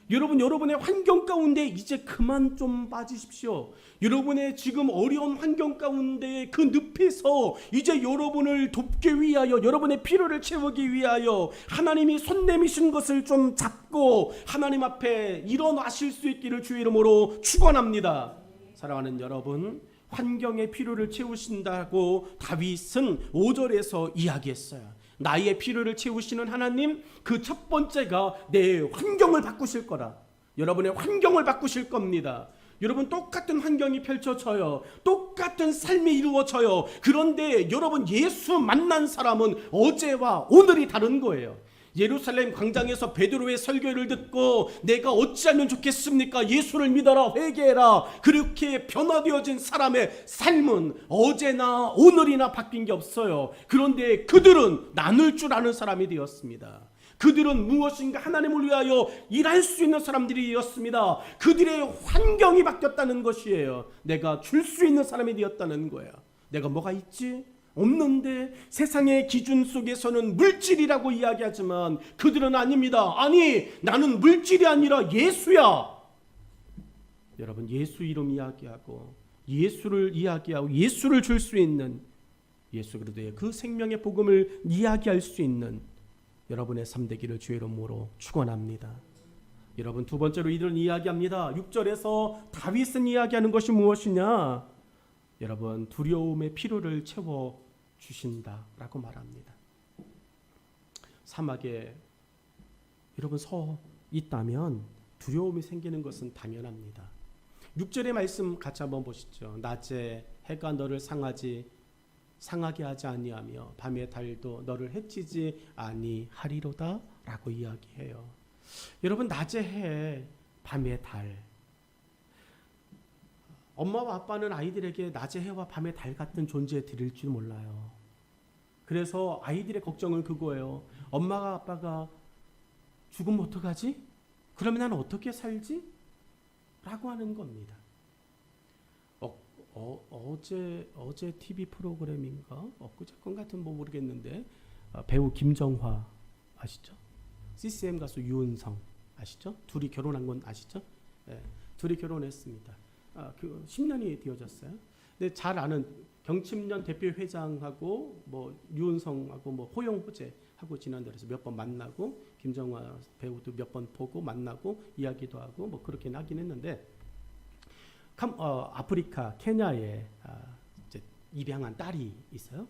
여러분, 여러분의 환경 가운데 이제 그만 좀 빠지십시오. 여러분의 지금 어려운 환경 가운데 그 늪에서 이제 여러분을 돕기 위하여, 여러분의 필요를 채우기 위하여 하나님이 손 내미신 것을 좀 잡고 하나님 앞에 일어나실 수 있기를 주의 이름으로 축원합니다. 사랑하는 여러분, 환경의 필요를 채우신다고 다윗은 5절에서 이야기했어요. 나의 필요를 채우시는 하나님, 그 첫 번째가 내 환경을 바꾸실 거라. 여러분의 환경을 바꾸실 겁니다. 여러분 똑같은 환경이 펼쳐져요. 똑같은 삶이 이루어져요. 그런데 여러분 예수 만난 사람은 어제와 오늘이 다른 거예요. 예루살렘 광장에서 베드로의 설교를 듣고 내가 어찌하면 좋겠습니까? 예수를 믿어라, 회개해라. 그렇게 변화되어진 사람의 삶은 어제나 오늘이나 바뀐 게 없어요. 그런데 그들은 나눌 줄 아는 사람이 되었습니다. 그들은 무엇인가 하나님을 위하여 일할 수 있는 사람들이었습니다. 그들의 환경이 바뀌었다는 것이에요. 내가 줄 수 있는 사람이 되었다는 거야. 내가 뭐가 있지? 없는데. 세상의 기준 속에서는 물질이라고 이야기하지만 그들은 아닙니다. 아니, 나는 물질이 아니라 예수야. 여러분, 예수 이름 이야기하고 예수를 이야기하고 예수를 줄 수 있는, 예수 그리스도의 그 생명의 복음을 이야기할 수 있는 여러분의 삶 되기를 주의 이름으로 축원합니다. 여러분, 두 번째로 이들은 이야기합니다. 6절에서 다윗은 이야기하는 것이 무엇이냐? 여러분, 두려움의 필요를 채워 주신다라고 말합니다. 사막에 여러분 서 있다면 두려움이 생기는 것은 당연합니다. 6절의 말씀 같이 한번 보시죠. 낮에 해가 너를 상하게 하지 아니하며 밤의 달도 너를 해치지 아니하리로다 라고 이야기해요. 여러분, 낮의 해, 밤의 달. 엄마와 아빠는 아이들에게 낮의 해와 밤의 달 같은 존재 드릴 줄 몰라요. 그래서 아이들의 걱정은 그거예요. 엄마가 아빠가 죽으면 어떡하지? 그러면 나는 어떻게 살지? 라고 하는 겁니다. 어제 TV 프로그램인가? 엊그제 건 같은 뭐 모르겠는데 배우 김정화 아시죠? CCM 가수 유은성 아시죠? 둘이 결혼한 건 아시죠? 네, 둘이 결혼했습니다. 그 10년이 되어졌어요. 근데 잘 아는 경칩년 대표 회장하고 뭐 유은성하고 뭐 호영호재하고 지난달에서 몇 번 만나고 김정화 배우도 몇 번 보고 만나고 이야기도 하고 뭐 그렇게 하긴 했는데 아프리카 케냐에 이제 입양한 딸이 있어요.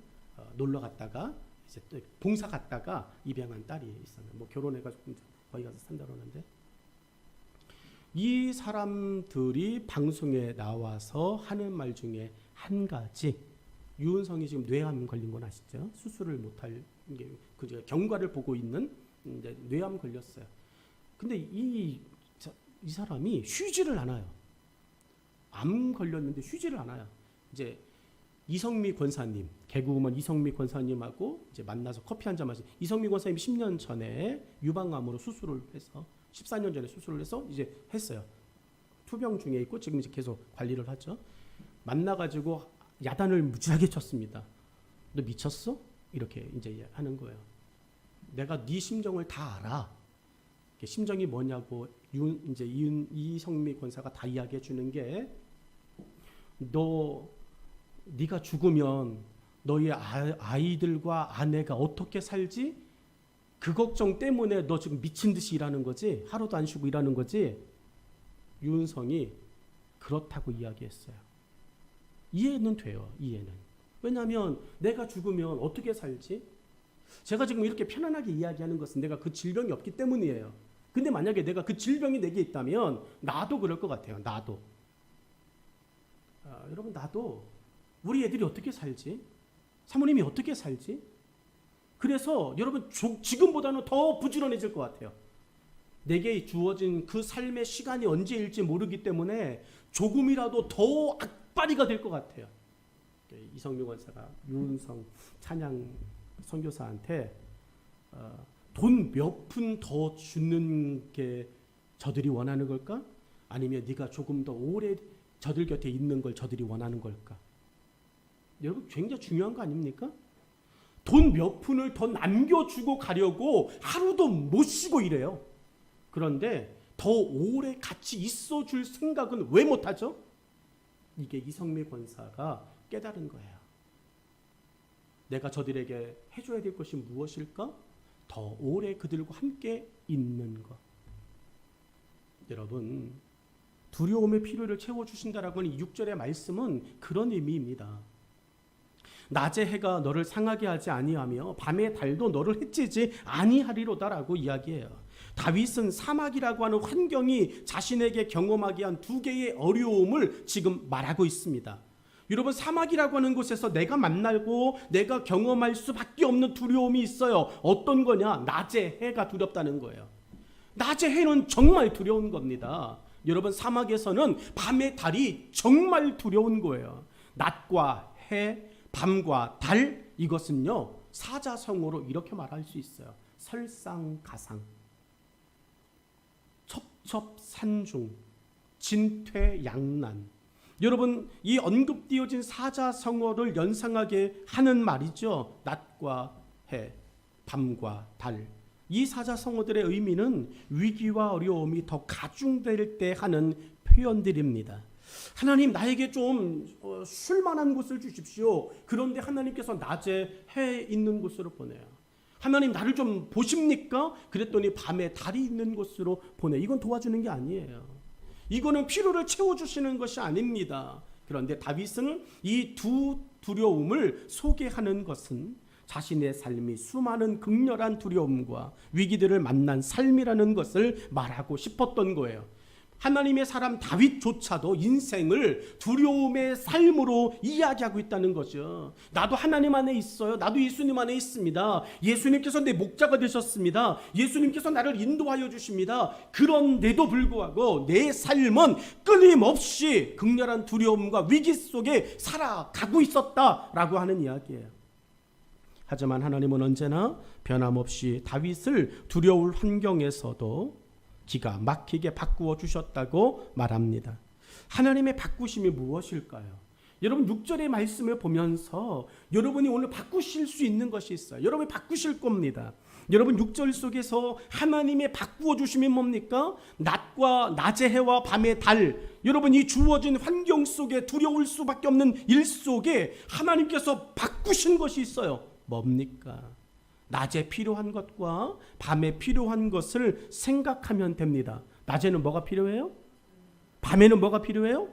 놀러 갔다가 이제 또 봉사 갔다가 입양한 딸이 있어요. 뭐 결혼해가지고 거기 가서 산다 그러는데 이 사람들이 방송에 나와서 하는 말 중에 한 가지, 유은성이 지금 뇌암 걸린 건 아시죠? 수술을 못할 그 경과를 보고 있는 이제 뇌암 걸렸어요. 근데 이 사람이 쉬지를 않아요. 암 걸렸는데 쉬지를 않아요. 이제 이성미 권사님, 개그우먼 이성미 권사님하고 이제 만나서 커피 한잔 마시. 이성미 권사님 10년 전에 유방암으로 수술을 해서 14년 전에 수술을 해서 이제 했어요. 투병 중에 있고 지금 이제 계속 관리를 하죠. 만나가지고 야단을 무지하게 쳤습니다. 너 미쳤어? 이렇게 이제 하는 거예요. 내가 네 심정을 다 알아. 심정이 뭐냐고 이성미 권사가 다 이야기해 주는 게 네가 죽으면 너희 아이들과 아내가 어떻게 살지? 그 걱정 때문에 너 지금 미친 듯이 일하는 거지? 하루도 안 쉬고 일하는 거지? 유은성이 그렇다고 이야기했어요. 이해는 돼요. 이해는. 왜냐하면 내가 죽으면 어떻게 살지? 제가 지금 이렇게 편안하게 이야기하는 것은 내가 그 질병이 없기 때문이에요. 근데 만약에 내가 그 질병이 내게 있다면 나도 그럴 것 같아요. 나도. 여러분, 나도 우리 애들이 어떻게 살지? 사모님이 어떻게 살지? 그래서 여러분 지금보다는 더 부지런해질 것 같아요. 내게 주어진 그 삶의 시간이 언제일지 모르기 때문에 조금이라도 더 악바리가 될 것 같아요. 이성미 권사가 유은성 찬양 선교사한테 돈 몇 푼 더 주는 게 저들이 원하는 걸까? 아니면 네가 조금 더 오래 저들 곁에 있는 걸 저들이 원하는 걸까? 여러분, 굉장히 중요한 거 아닙니까? 돈 몇 푼을 더 남겨주고 가려고 하루도 못 쉬고 이래요. 그런데 더 오래 같이 있어 줄 생각은 왜 못하죠? 이게 이성미 권사가 깨달은 거예요. 내가 저들에게 해줘야 될 것이 무엇일까? 더 오래 그들과 함께 있는 것. 여러분, 두려움의 필요를 채워주신다라고 하는 6절의 말씀은 그런 의미입니다. 낮의 해가 너를 상하게 하지 아니하며 밤의 달도 너를 해치지 아니하리로다라고 이야기해요. 다윗은 사막이라고 하는 환경이 자신에게 경험하게 한 두 개의 어려움을 지금 말하고 있습니다. 여러분, 사막이라고 하는 곳에서 내가 만나고 내가 경험할 수밖에 없는 두려움이 있어요. 어떤 거냐? 낮의 해가 두렵다는 거예요. 낮의 해는 정말 두려운 겁니다. 여러분, 사막에서는 밤의 달이 정말 두려운 거예요. 낮과 해, 밤과 달, 이것은요 사자성어로 이렇게 말할 수 있어요. 설상가상, 첩첩산중, 진퇴양난. 여러분, 이 언급되어진 사자성어를 연상하게 하는 말이죠. 낮과 해, 밤과 달. 이 사자성어들의 의미는 위기와 어려움이 더 가중될 때 하는 표현들입니다. 하나님, 나에게 좀 쉴만한 곳을 주십시오. 그런데 하나님께서 낮에 해 있는 곳으로 보내요. 하나님, 나를 좀 보십니까? 그랬더니 밤에 달이 있는 곳으로 보내. 이건 도와주는 게 아니에요. 이거는 필요를 채워주시는 것이 아닙니다. 그런데 다윗은 이 두 두려움을 소개하는 것은 자신의 삶이 수많은 극렬한 두려움과 위기들을 만난 삶이라는 것을 말하고 싶었던 거예요. 하나님의 사람 다윗조차도 인생을 두려움의 삶으로 이야기하고 있다는 거죠. 나도 하나님 안에 있어요. 나도 예수님 안에 있습니다. 예수님께서 내 목자가 되셨습니다. 예수님께서 나를 인도하여 주십니다. 그런데도 불구하고 내 삶은 끊임없이 극렬한 두려움과 위기 속에 살아가고 있었다라고 하는 이야기예요. 하지만 하나님은 언제나 변함없이 다윗을 두려울 환경에서도 기가 막히게 바꾸어 주셨다고 말합니다. 하나님의 바꾸심이 무엇일까요? 여러분 6절의 말씀을 보면서 여러분이 오늘 바꾸실 수 있는 것이 있어요. 여러분이 바꾸실 겁니다. 여러분 6절 속에서 하나님의 바꾸어 주심이 뭡니까? 낮의 해와 밤의 달, 여러분 이 주어진 환경 속에 두려울 수밖에 없는 일 속에 하나님께서 바꾸신 것이 있어요. 뭡니까? 낮에 필요한 것과 밤에 필요한 것을 생각하면 됩니다. 낮에는 뭐가 필요해요? 밤에는 뭐가 필요해요?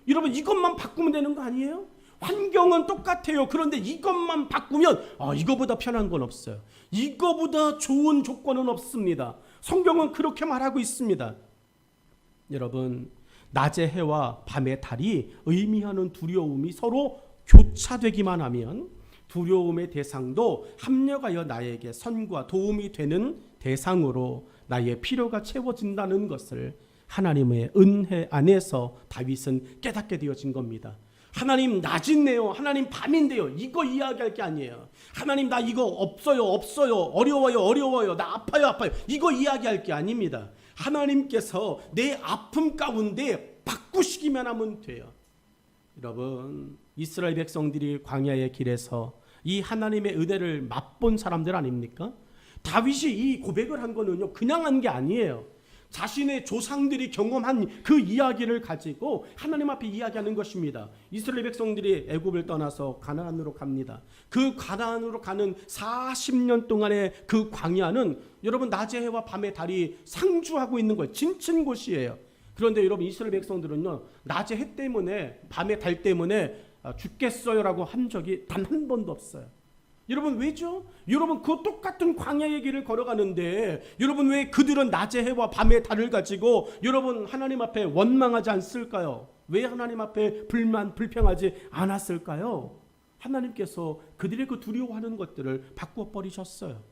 여러분 이것만 바꾸면 되는 거 아니에요? 환경은 똑같아요. 그런데 이것만 바꾸면 이거보다 편한 건 없어요. 이거보다 좋은 조건은 없습니다. 성경은 그렇게 말하고 있습니다. 여러분 낮의 해와 밤의 달이 의미하는 두려움이 서로 교차되기만 하면 두려움의 대상도 합력하여 나에게 선과 도움이 되는 대상으로 나의 필요가 채워진다는 것을 하나님의 은혜 안에서 다윗은 깨닫게 되어진 겁니다. 하나님 낮인데요, 하나님 밤인데요, 이거 이야기할 게 아니에요. 하나님 나 이거 없어요, 어려워요, 나 아파요. 이거 이야기할 게 아닙니다. 하나님께서 내 아픔 가운데 바꾸시기만 하면 돼요. 여러분 이스라엘 백성들이 광야의 길에서 이 하나님의 은혜를 맛본 사람들 아닙니까? 다윗이 이 고백을 한 거는요 그냥 한 게 아니에요. 자신의 조상들이 경험한 그 이야기를 가지고 하나님 앞에 이야기하는 것입니다. 이스라엘 백성들이 애굽을 떠나서 가나안으로 갑니다. 그 가나안으로 가는 40년 동안의 그 광야는 여러분 낮의 해와 밤의 달이 상주하고 있는 거예요. 진친 곳이에요. 그런데 여러분 이스라엘 백성들은요 낮의 해 때문에 밤의 달 때문에 죽겠어요라고 한 적이 단 한 번도 없어요. 여러분 왜죠? 여러분 그 똑같은 광야의 길을 걸어가는데 여러분 왜 그들은 낮의 해와 밤의 달을 가지고 여러분 하나님 앞에 원망하지 않았을까요? 왜 하나님 앞에 불평하지 않았을까요? 하나님께서 그들의 그 두려워하는 것들을 바꾸어 버리셨어요.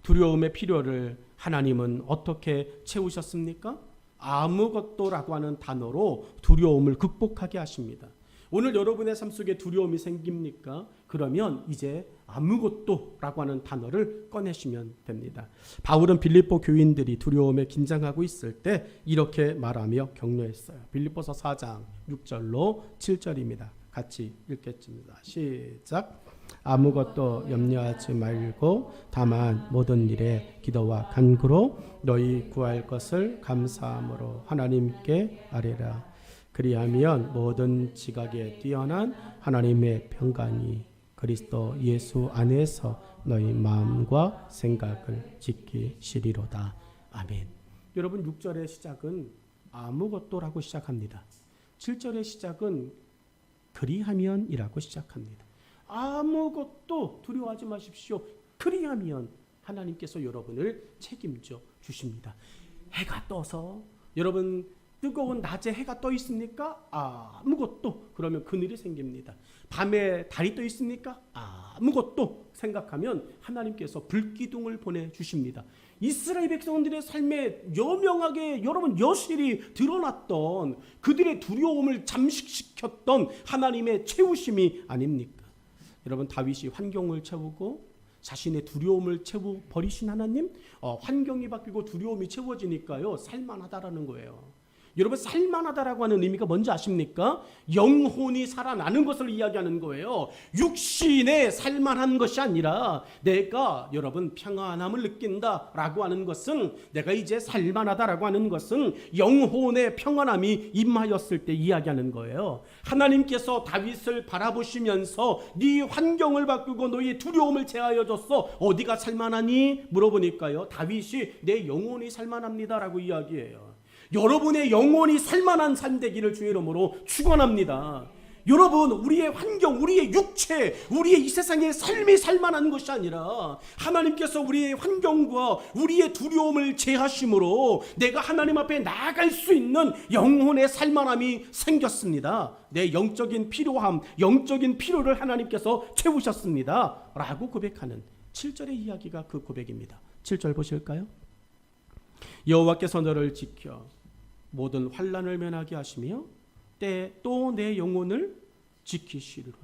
두려움의 필요를 하나님은 어떻게 채우셨습니까? 아무것도라고 하는 단어로 두려움을 극복하게 하십니다. 오늘 여러분의 삶 속에 두려움이 생깁니까? 그러면 이제 아무것도라고 하는 단어를 꺼내시면 됩니다. 바울은 빌립보 교인들이 두려움에 긴장하고 있을 때 이렇게 말하며 격려했어요. 빌립보서 4장 6절로 7절입니다. 같이 읽겠습니다. 시작. 아무것도 염려하지 말고 다만 모든 일에 기도와 간구로 너희 구할 것을 감사함으로 하나님께 아뢰라. 그리하면 모든 지각에 뛰어난 하나님의 평강이 그리스도 예수 안에서 너희 마음과 생각을 지키시리로다. 아멘. 여러분 6절의 시작은 아무것도라고 시작합니다. 7절의 시작은 그리하면이라고 시작합니다. 아무것도 두려워하지 마십시오. 그리하면 하나님께서 여러분을 책임져 주십니다. 해가 떠서 여러분 뜨거운 낮에 해가 떠 있습니까? 아무것도. 그러면 그늘이 생깁니다. 밤에 달이 떠 있습니까? 아무것도 생각하면 하나님께서 불기둥을 보내주십니다. 이스라엘 백성들의 삶에 여명하게 여러분 여실히 드러났던 그들의 두려움을 잠식시켰던 하나님의 채우심이 아닙니까? 여러분 다윗이 환경을 채우고 자신의 두려움을 채워버리신 하나님, 환경이 바뀌고 두려움이 채워지니까요 살만하다라는 거예요. 여러분 살만하다라고 하는 의미가 뭔지 아십니까? 영혼이 살아나는 것을 이야기하는 거예요. 육신에 살만한 것이 아니라 내가 여러분 평안함을 느낀다라고 하는 것은 내가 이제 살만하다라고 하는 것은 영혼의 평안함이 임하였을 때 이야기하는 거예요. 하나님께서 다윗을 바라보시면서 네 환경을 바꾸고 너의 두려움을 제하여 줬어. 어디가 살만하니? 물어보니까요 다윗이 내 영혼이 살만합니다라고 이야기해요. 여러분의 영혼이 살만한 삶 되기를 주의 이름으로 축원합니다. 여러분, 우리의 환경, 우리의 육체, 우리의 이 세상의 삶이 살만한 것이 아니라 하나님께서 우리의 환경과 우리의 두려움을 제하심으로 내가 하나님 앞에 나아갈 수 있는 영혼의 살만함이 생겼습니다. 내 영적인 필요함, 영적인 필요를 하나님께서 채우셨습니다 라고 고백하는 7절의 이야기가 그 고백입니다. 7절 보실까요? 여호와께서 너를 지켜 모든 환난을 면하게 하시며 또 내 영혼을 지키시리로다.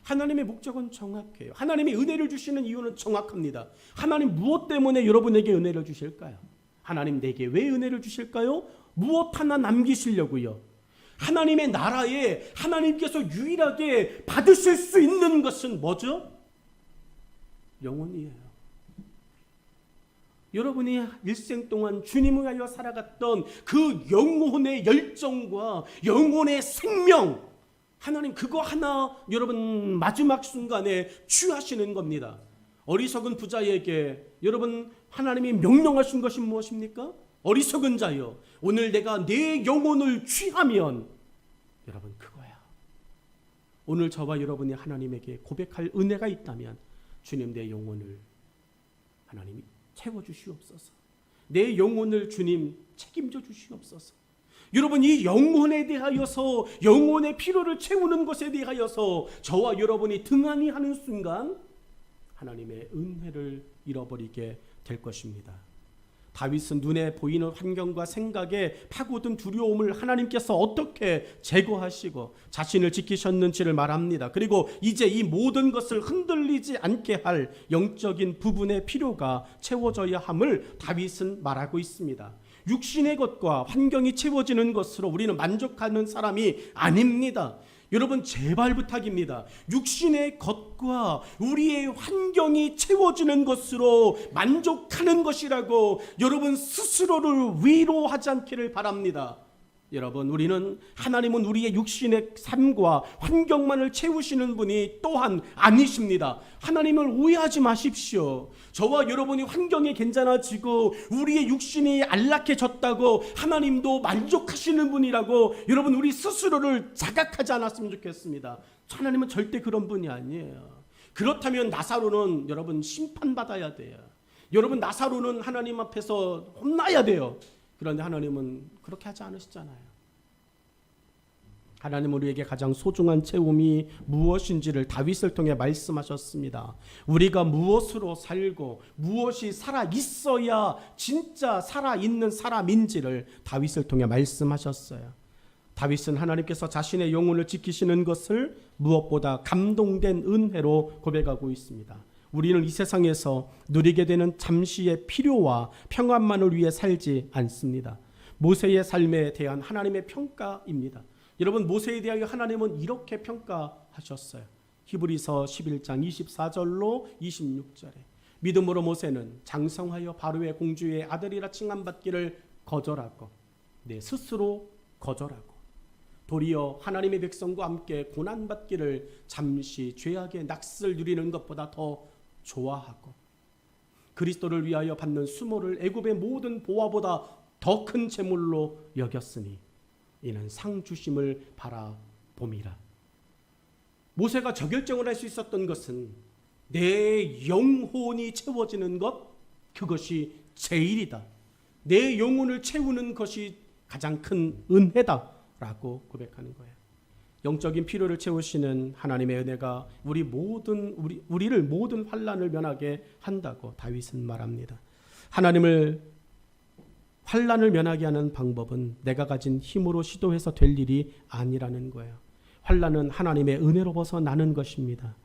하나님의 목적은 정확해요. 하나님이 은혜를 주시는 이유는 정확합니다. 하나님 무엇 때문에 여러분에게 은혜를 주실까요? 하나님 내게 왜 은혜를 주실까요? 무엇 하나 남기시려고요. 하나님의 나라에 하나님께서 유일하게 받으실 수 있는 것은 뭐죠? 영혼이에요. 여러분이 일생 동안 주님을 위하여 살아갔던 그 영혼의 열정과 영혼의 생명, 하나님 그거 하나 여러분 마지막 순간에 취하시는 겁니다. 어리석은 부자에게 여러분 하나님이 명령하신 것이 무엇입니까? 어리석은 자여, 오늘 내가 내 영혼을 취하면, 여러분 그거야. 오늘 저와 여러분이 하나님에게 고백할 은혜가 있다면, 주님 내 영혼을 하나님이 채워주시옵소서. 내 영혼을 주님 책임져 주시옵소서. 여러분 이 영혼에 대하여서, 영혼의 필요를 채우는 것에 대하여서 저와 여러분이 등한히 하는 순간 하나님의 은혜를 잃어버리게 될 것입니다. 다윗은 눈에 보이는 환경과 생각에 파고든 두려움을 하나님께서 어떻게 제거하시고 자신을 지키셨는지를 말합니다. 그리고 이제 이 모든 것을 흔들리지 않게 할 영적인 부분의 필요가 채워져야 함을 다윗은 말하고 있습니다. 육신의 것과 환경이 채워지는 것으로 우리는 만족하는 사람이 아닙니다. 여러분 제발 부탁입니다. 육신의 것과 우리의 환경이 채워지는 것으로 만족하는 것이라고 여러분 스스로를 위로하지 않기를 바랍니다. 여러분 하나님은 우리의 육신의 삶과 환경만을 채우시는 분이 또한 아니십니다. 하나님을 오해하지 마십시오. 저와 여러분이 환경이 괜찮아지고 우리의 육신이 안락해졌다고 하나님도 만족하시는 분이라고 여러분 우리 스스로를 자각하지 않았으면 좋겠습니다. 하나님은 절대 그런 분이 아니에요. 그렇다면 나사로는 여러분 심판받아야 돼요. 여러분 나사로는 하나님 앞에서 혼나야 돼요. 그런데 하나님은 그렇게 하지 않으시잖아요. 하나님은 우리에게 가장 소중한 채움이 무엇인지를 다윗을 통해 말씀하셨습니다. 우리가 무엇으로 살고 무엇이 살아있어야 진짜 살아있는 사람인지를 다윗을 통해 말씀하셨어요. 다윗은 하나님께서 자신의 영혼을 지키시는 것을 무엇보다 감동된 은혜로 고백하고 있습니다. 우리는 이 세상에서 누리게 되는 잠시의 필요와 평안만을 위해 살지 않습니다. 모세의 삶에 대한 하나님의 평가입니다. 여러분 모세에 대하여 하나님은 이렇게 평가하셨어요. 히브리서 11장 24절로 26절에 믿음으로 모세는 장성하여 바로의 공주의 아들이라 칭함받기를 거절하고 스스로 거절하고 도리어 하나님의 백성과 함께 고난받기를 잠시 죄악의 낙슬 누리는 것보다 더 좋아하고 그리스도를 위하여 받는 수모를 애굽의 모든 보화보다 더 큰 재물로 여겼으니 이는 상 주심을 바라봄이라. 모세가 저 결정을 할 수 있었던 것은 내 영혼이 채워지는 것, 그것이 제일이다. 내 영혼을 채우는 것이 가장 큰 은혜다라고 고백하는 거예요. 영적인 필요를 채우시는 하나님의 은혜가 우리를 모든 환난을 면하게 한다고 다윗은 말합니다. 환난을 면하게 하는 방법은 내가 가진 힘으로 시도해서 될 일이 아니라는 거예요. 환난은 하나님의 은혜로부터 나는 것입니다.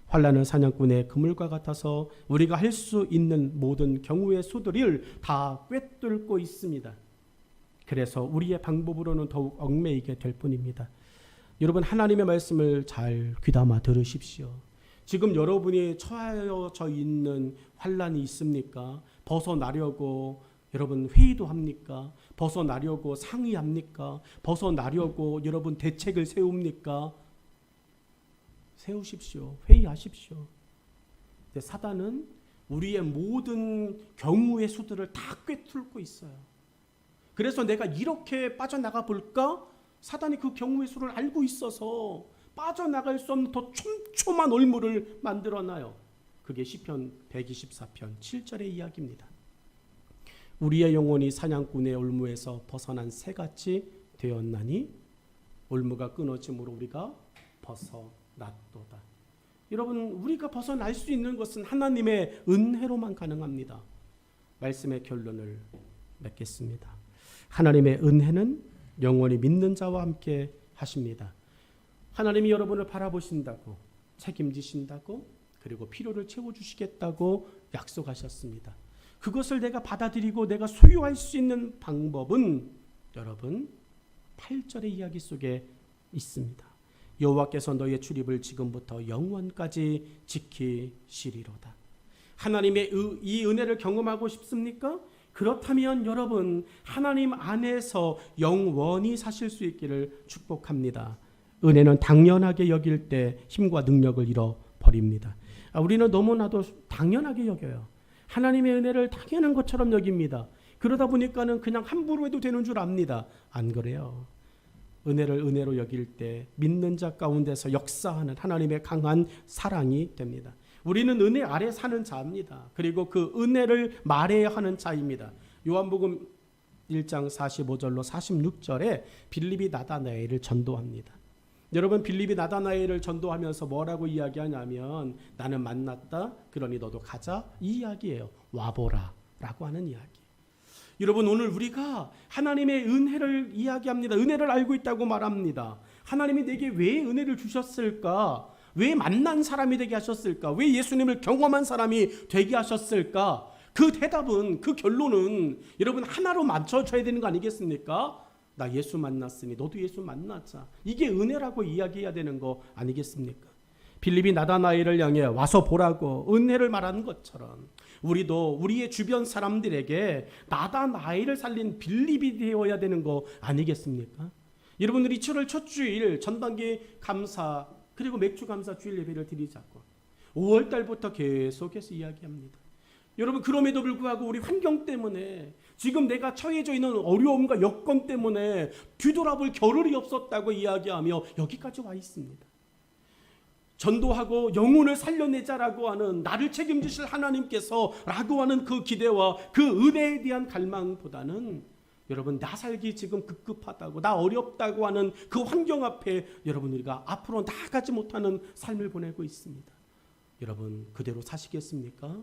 환난은 사냥꾼의 그물과 같아서 우리가 할 수 있는 모든 경우의 수들을 다 꿰뚫고 있습니다. 그래서 우리의 방법으로는 더욱 얽매이게 될 뿐입니다. 여러분 하나님의 말씀을 잘 귀담아 들으십시오. 지금 여러분이 처하여져 있는 환난이 있습니까? 벗어나려고 여러분 회의도 합니까? 벗어나려고 상의합니까? 벗어나려고 여러분 대책을 세웁니까? 세우십시오. 회의하십시오. 근데 사단은 우리의 모든 경우의 수들을 다 꿰뚫고 있어요. 그래서 내가 이렇게 빠져나가 볼까? 사단이 그 경우의 수를 알고 있어서 빠져나갈 수 없는 더 촘촘한 올무를 만들어놔요. 그게 시편 124편 7절의 이야기입니다. 우리의 영혼이 사냥꾼의 올무에서 벗어난 새같이 되었나니 올무가 끊어짐으로 우리가 벗어났도다. 여러분, 우리가 벗어날 수 있는 것은 하나님의 은혜로만 가능합니다. 말씀의 결론을 맺겠습니다. 하나님의 은혜는 영원히 믿는 자와 함께 하십니다. 하나님이 여러분을 바라보신다고, 책임지신다고, 그리고 필요를 채워주시겠다고 약속하셨습니다. 그것을 내가 받아들이고 내가 소유할 수 있는 방법은 여러분 8절의 이야기 속에 있습니다. 여호와께서 너희의 출입을 지금부터 영원까지 지키시리로다. 하나님의 이 은혜를 경험하고 싶습니까? 그렇다면 여러분 하나님 안에서 영원히 사실 수 있기를 축복합니다. 은혜는 당연하게 여길 때 힘과 능력을 잃어버립니다. 우리는 너무나도 당연하게 여겨요. 하나님의 은혜를 당연한 것처럼 여깁니다. 그러다 보니까는 그냥 함부로 해도 되는 줄 압니다. 안 그래요. 은혜를 은혜로 여길 때 믿는 자 가운데서 역사하는 하나님의 강한 사랑이 됩니다. 우리는 은혜 아래 사는 자입니다. 그리고 그 은혜를 말해야 하는 자입니다. 요한복음 1장 45절로 46절에 빌립이 나다나엘을 전도합니다. 여러분, 빌립이 나다나엘을 전도하면서 뭐라고 이야기하냐면 나는 만났다, 그러니 너도 가자, 이 이야기예요. 와보라 라고 하는 이야기. 여러분, 오늘 우리가 하나님의 은혜를 이야기합니다. 은혜를 알고 있다고 말합니다. 하나님이 내게 왜 은혜를 주셨을까? 왜 만난 사람이 되게 하셨을까? 왜 예수님을 경험한 사람이 되게 하셨을까? 그 대답은, 그 결론은 여러분 하나로 맞춰줘야 되는 거 아니겠습니까? 나 예수 만났으니 너도 예수 만나자. 이게 은혜라고 이야기해야 되는 거 아니겠습니까? 빌립이 나다나엘을 향해 와서 보라고 은혜를 말하는 것처럼 우리도 우리의 주변 사람들에게 나다나엘을 살린 빌립이 되어야 되는 거 아니겠습니까? 여러분들이 7월 첫 주일 전반기 감사 그리고 맥주 감사 주일 예배를 드리자고 5월 달부터 계속해서 이야기합니다. 여러분, 그럼에도 불구하고 우리 환경 때문에 지금 내가 처해져 있는 어려움과 여건 때문에 뒤돌아볼 겨를이 없었다고 이야기하며 여기까지 와 있습니다. 전도하고 영혼을 살려내자라고 하는 나를 책임지실 하나님께서 라고 하는 그 기대와 그 은혜에 대한 갈망보다는 여러분 나 살기 지금 급급하다고 나 어렵다고 하는 그 환경 앞에 여러분 우리가 앞으로 나아가지 못하는 삶을 보내고 있습니다. 여러분 그대로 사시겠습니까?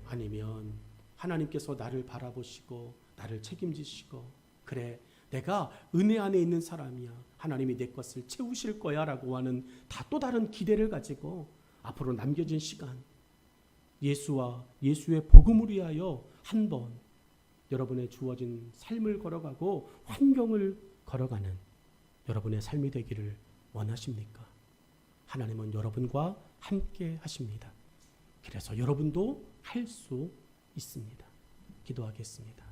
아니면 하나님께서 나를 바라보시고 나를 책임지시고 그래 내가 은혜 안에 있는 사람이야. 하나님이 내 것을 채우실 거야 라고 하는 또 다른 기대를 가지고 앞으로 남겨진 시간 예수와 예수의 복음을 위하여 한번 여러분의 주어진 삶을 걸어가고 환경을 걸어가는 여러분의 삶이 되기를 원하십니까? 하나님은 여러분과 함께 하십니다. 그래서 여러분도 할 수 있습니다. 기도하겠습니다.